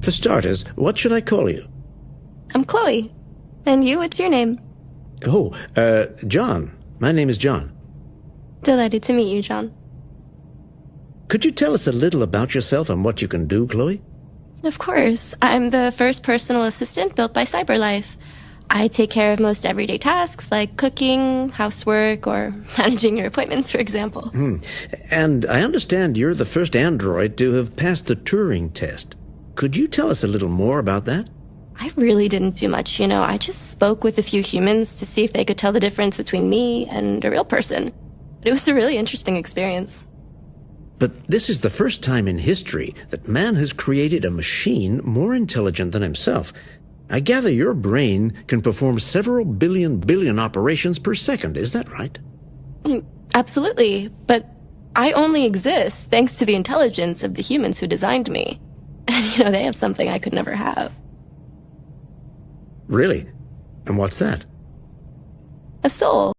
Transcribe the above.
For starters, what should I call you? I'm Chloe. And you, what's your name? Oh, John. My name is John. Delighted to meet you, John. Could you tell us a little about yourself and what you can do, Chloe? Of course. I'm the first personal assistant built by CYBERLIFE. I take care of most everyday tasks like cooking, housework, or managing your appointments, for example. And I understand you're the first android to have passed the Turing test. Could you tell us a little more about that? I really didn't do much, I just spoke with a few humans to see if they could tell the difference between me and a real person. It was a really interesting experience. But this is the first time in history that man has created a machine more intelligent than himself. I gather your brain can perform several billion operations per second, is that right? Absolutely, but I only exist thanks to the intelligence of the humans who designed me. And, they have something I could never have. Really? And what's that? A soul.